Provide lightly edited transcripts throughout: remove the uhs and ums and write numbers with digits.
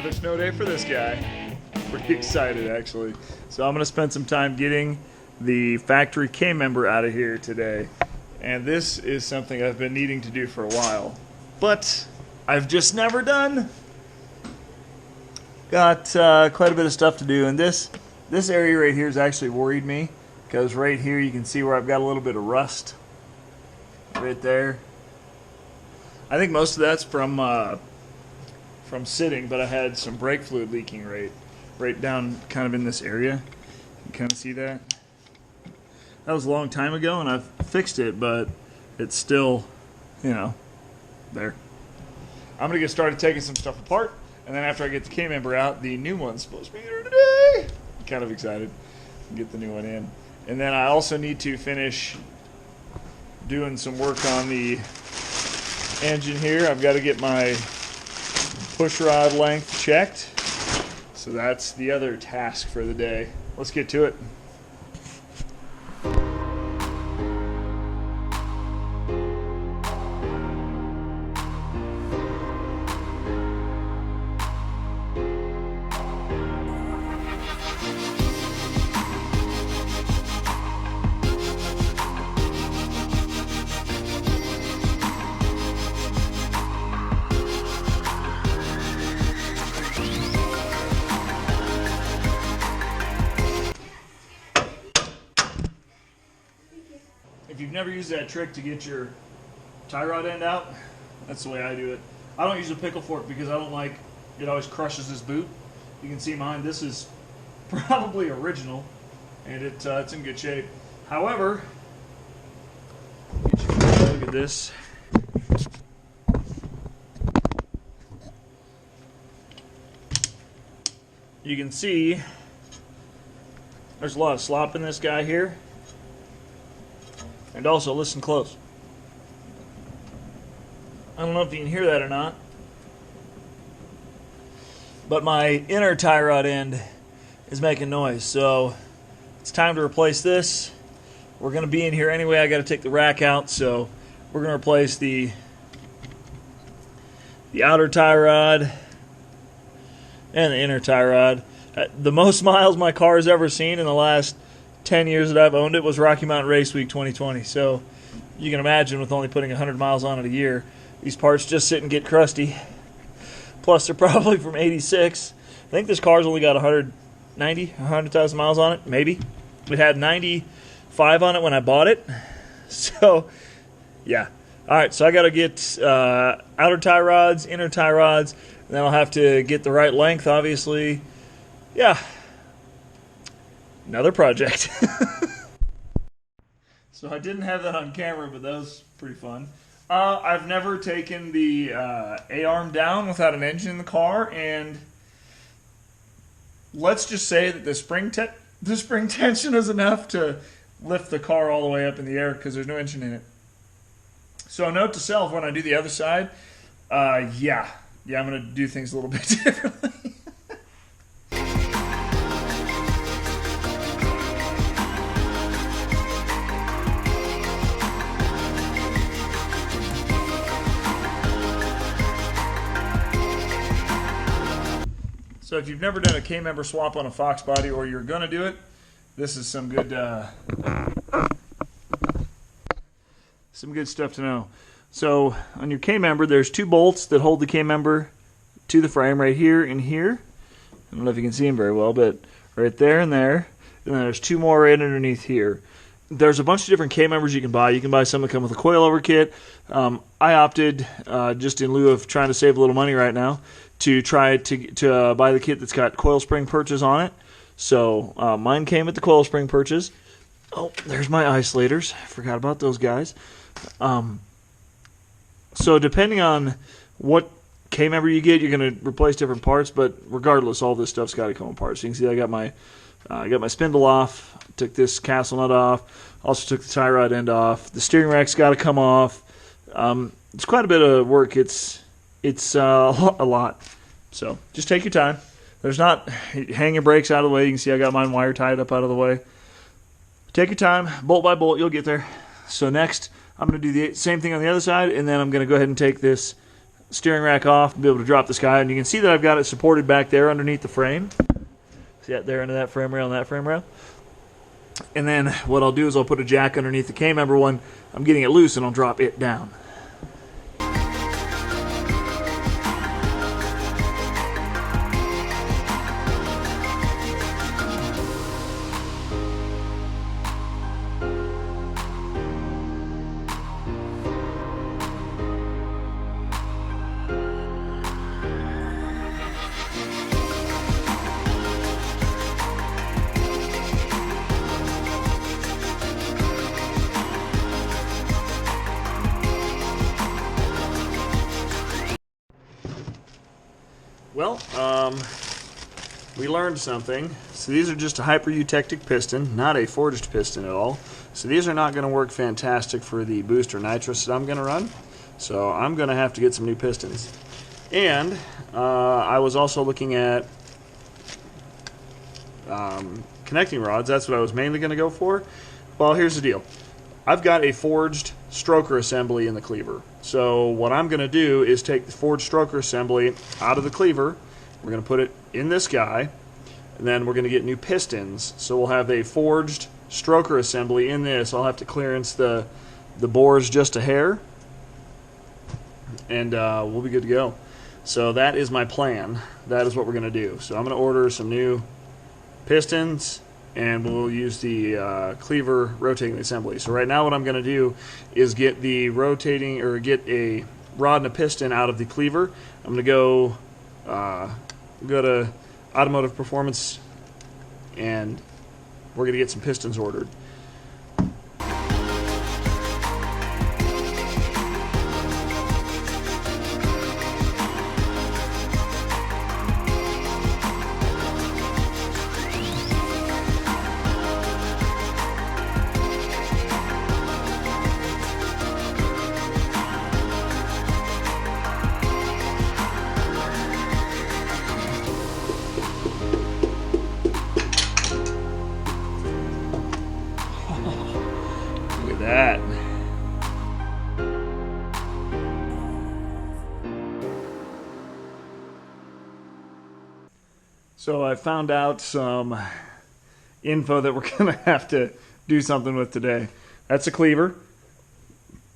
Another snow day for this guy. Pretty excited, actually. So I'm going to spend some time getting the factory K-member out of here today. And this is something I've been needing to do for a while, but I've just never done. Got quite a bit of stuff to do, and this area right here has actually worried me, because right here you can see where I've got a little bit of rust right there. I think most of that's from sitting, but I had some brake fluid leaking right down kind of in this area. You kind of see that? That was a long time ago, and I've fixed it, but it's still, there. I'm going to get started taking some stuff apart, and then after I get the K-member out, the new one's supposed to be here today. I'm kind of excited to get the new one in. And then I also need to finish doing some work on the engine here. I've got to get my push rod length checked. So that's the other task for the day. Let's get to it. If you've never used that trick to get your tie rod end out, that's the way I do it. I don't use a pickle fork because I don't like it always crushes this boot. You can see mine. This is probably original, and it's in good shape. However, look at this. You can see there's a lot of slop in this guy here. And also, listen close. I don't know if you can hear that or not, but my inner tie rod end is making noise, so it's time to replace this. We're going to be in here anyway. I got to take the rack out, so we're going to replace the outer tie rod and the inner tie rod. The most miles my car has ever seen in the last 10 years that I've owned it was Rocky Mountain Race Week 2020. So you can imagine, with only putting 100 miles on it a year, these parts just sit and get crusty. Plus, they're probably from 86. I think this car's only got 100,000 miles on it, maybe. It had 95 on it when I bought it. So, yeah. All right, so I got to get outer tie rods, inner tie rods, and then I'll have to get the right length, obviously. Yeah. Another project. So I didn't have that on camera, but that was pretty fun. I've never taken the A-arm down without an engine in the car, and let's just say that the spring tension is enough to lift the car all the way up in the air because there's no engine in it. So note to self, when I do the other side, yeah, I'm going to do things a little bit differently. So if you've never done a K-member swap on a Fox body, or you're going to do it, this is some good stuff to know. So on your K-member, there's two bolts that hold the K-member to the frame right here and here. I don't know if you can see them very well, but right there and there. And then there's two more right underneath here. There's a bunch of different K-members you can buy. You can buy some that come with a coilover kit. I opted, just in lieu of trying to save a little money right now, to try to buy the kit that's got coil spring perches on it. So mine came with the coil spring perches. Oh, there's my isolators. I forgot about those guys. So depending on what K-member you get, you're going to replace different parts. But regardless, all this stuff's got to come apart. So you can see I got my spindle off. Took this castle nut off. Also took the tie rod end off. The steering rack's got to come off. It's quite a bit of work. It's a lot. So just take your time. There's not hang your brakes out of the way. You can see I got mine wire tied up out of the way. Take your time, bolt by bolt, you'll get there. So next, I'm going to do the same thing on the other side, and then I'm going to go ahead and take this steering rack off to be able to drop this guy. And you can see that I've got it supported back there underneath the frame. See that there under that frame rail and that frame rail? And then what I'll do is I'll put a jack underneath the K-member one. I'm getting it loose and I'll drop it down. Well, we learned something. So these are just a hyper-eutectic piston, not a forged piston at all. So these are not going to work fantastic for the booster nitrous that I'm going to run. So I'm going to have to get some new pistons. And I was also looking at connecting rods. That's what I was mainly going to go for. Well, here's the deal. I've got a forged stroker assembly in the cleaver. So what I'm going to do is take the forged stroker assembly out of the cleaver. We're going to put it in this guy, and then we're going to get new pistons. So we'll have a forged stroker assembly in this. I'll have to clearance the bores just a hair, and we'll be good to go. So that is my plan. That is what we're going to do. So I'm going to order some new pistons, and we'll use the cleaver rotating assembly. So right now what I'm going to do is get the rotating, or get a rod and a piston out of the cleaver. I'm going to go to Automotive Performance, and we're going to get some pistons ordered. That. So I found out some info that we're going to have to do something with today. That's a cleaver.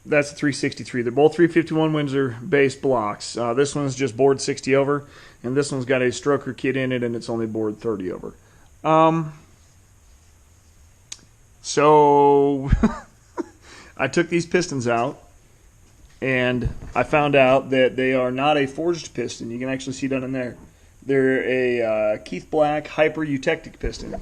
That's a 363. They're both 351 Windsor base blocks. This one's just bored 60 over, and this one's got a stroker kit in it, and it's only bored 30 over. So I took these pistons out, and I found out that they are not a forged piston. You can actually see that in there. They're a Keith Black hyper-eutectic piston.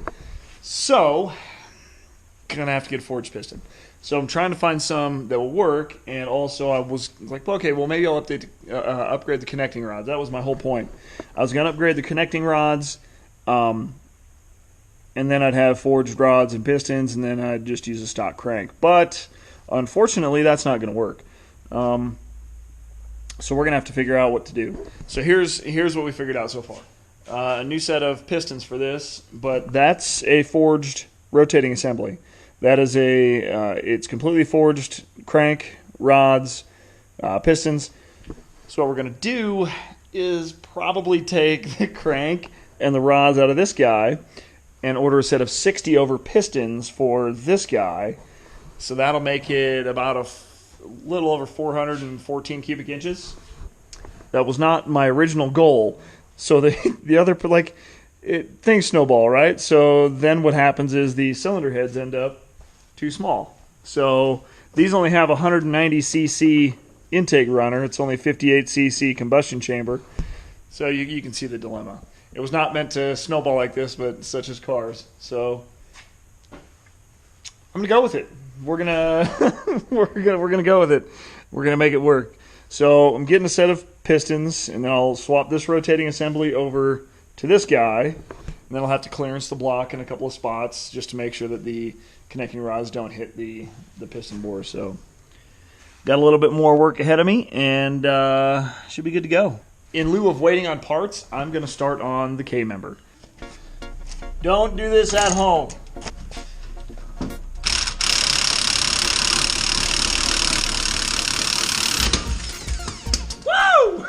So, I'm going to have to get a forged piston. So I'm trying to find some that will work, and also I was like, okay, well maybe I'll upgrade the connecting rods. That was my whole point. I was going to upgrade the connecting rods, and then I'd have forged rods and pistons, and then I'd just use a stock crank. But unfortunately, that's not going to work. So we're going to have to figure out what to do. So here's what we figured out so far. A new set of pistons for this, but that's a forged rotating assembly. That is it's completely forged crank, rods, pistons. So what we're going to do is probably take the crank and the rods out of this guy and order a set of 60 over pistons for this guy. So that'll make it about a little over 414 cubic inches. That was not my original goal. So the other, like, things snowball, right? So then what happens is the cylinder heads end up too small. So these only have 190 cc intake runner. It's only 58 cc combustion chamber. So you can see the dilemma. It was not meant to snowball like this, but such as cars. So I'm gonna go with it. We're gonna go with it. We're gonna make it work. So I'm getting a set of pistons, and then I'll swap this rotating assembly over to this guy, and then I'll have to clearance the block in a couple of spots just to make sure that the connecting rods don't hit the piston bore. So got a little bit more work ahead of me, and should be good to go. In lieu of waiting on parts, I'm going to start on the K-member. Don't do this at home. Woo!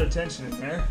of tension in there.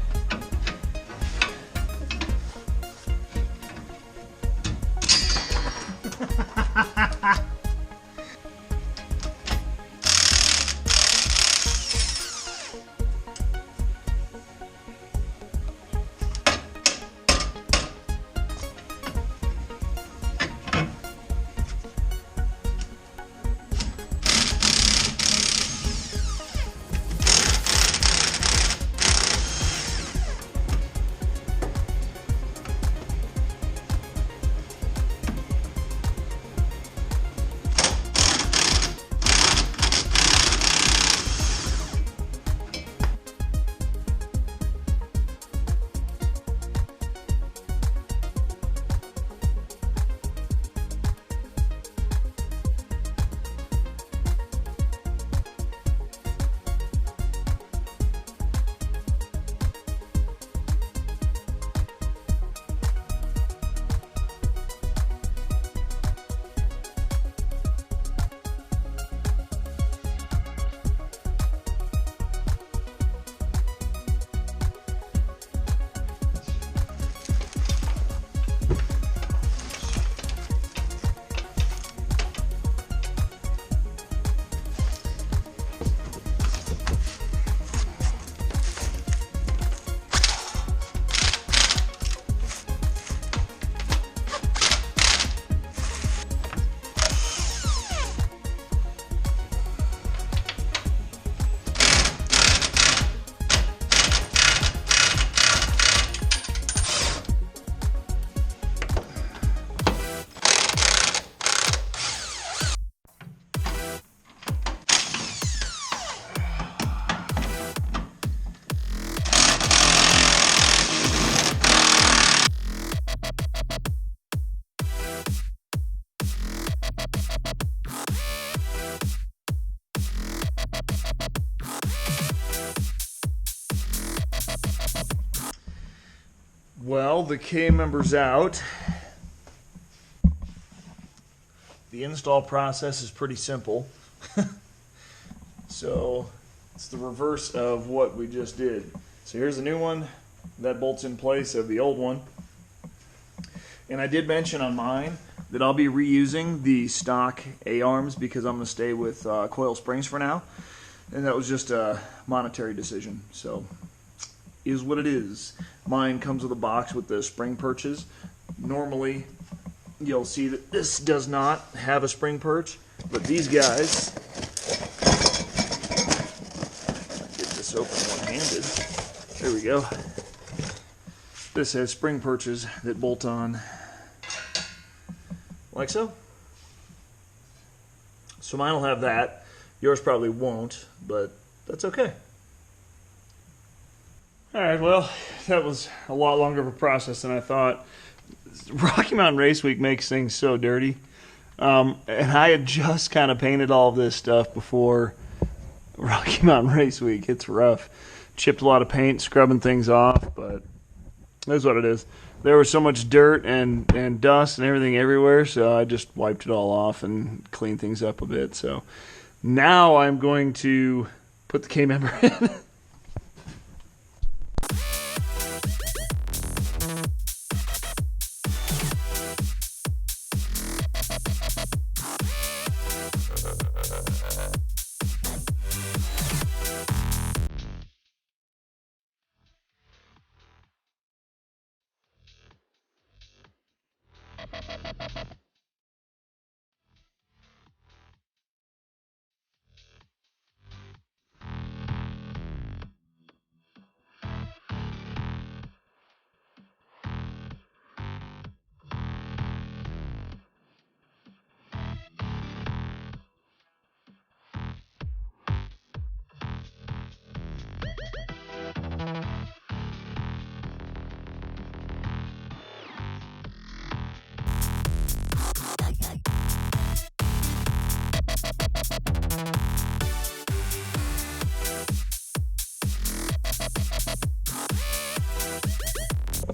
Well, the K-member's out. The install process is pretty simple. So it's the reverse of what we just did. So here's the new one. That bolts in place of the old one. And I did mention on mine that I'll be reusing the stock A-arms because I'm going to stay with coil springs for now. And that was just a monetary decision. So is what it is. Mine comes with a box with the spring perches. Normally, you'll see that this does not have a spring perch, but these guys, get this open one-handed. There we go. This has spring perches that bolt on like so. So mine will have that. Yours probably won't, but that's okay. Alright, well, that was a lot longer of a process than I thought. Rocky Mountain Race Week makes things so dirty. And I had just kind of painted all of this stuff before Rocky Mountain Race Week. It's rough. Chipped a lot of paint, scrubbing things off, but that's what it is. There was so much dirt and dust and everything everywhere, so I just wiped it all off and cleaned things up a bit. So now I'm going to put the K-member in.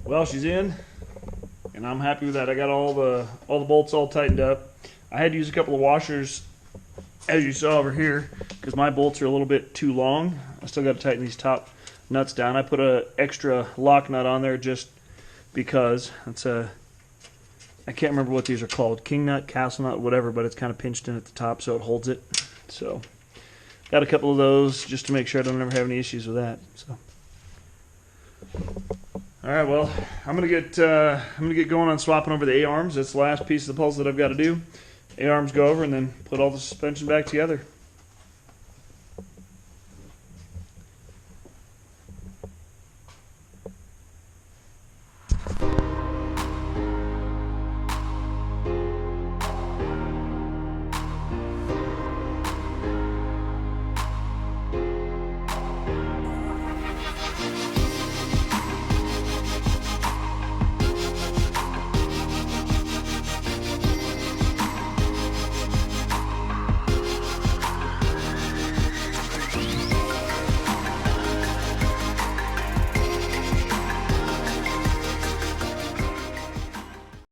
Well, she's in, and I'm happy with that. I got all the bolts all tightened up. I had to use a couple of washers, as you saw over here, because my bolts are a little bit too long. I still got to tighten these top nuts down. I put a extra lock nut on there just because. It's a, I can't remember what these are called, king nut, castle nut, whatever, but it's kind of pinched in at the top so it holds it. So got a couple of those just to make sure I don't ever have any issues with that. So all right, well, I'm gonna get going on swapping over the A-arms. That's the last piece of the puzzle that I've got to do. A-arms go over and then put all the suspension back together.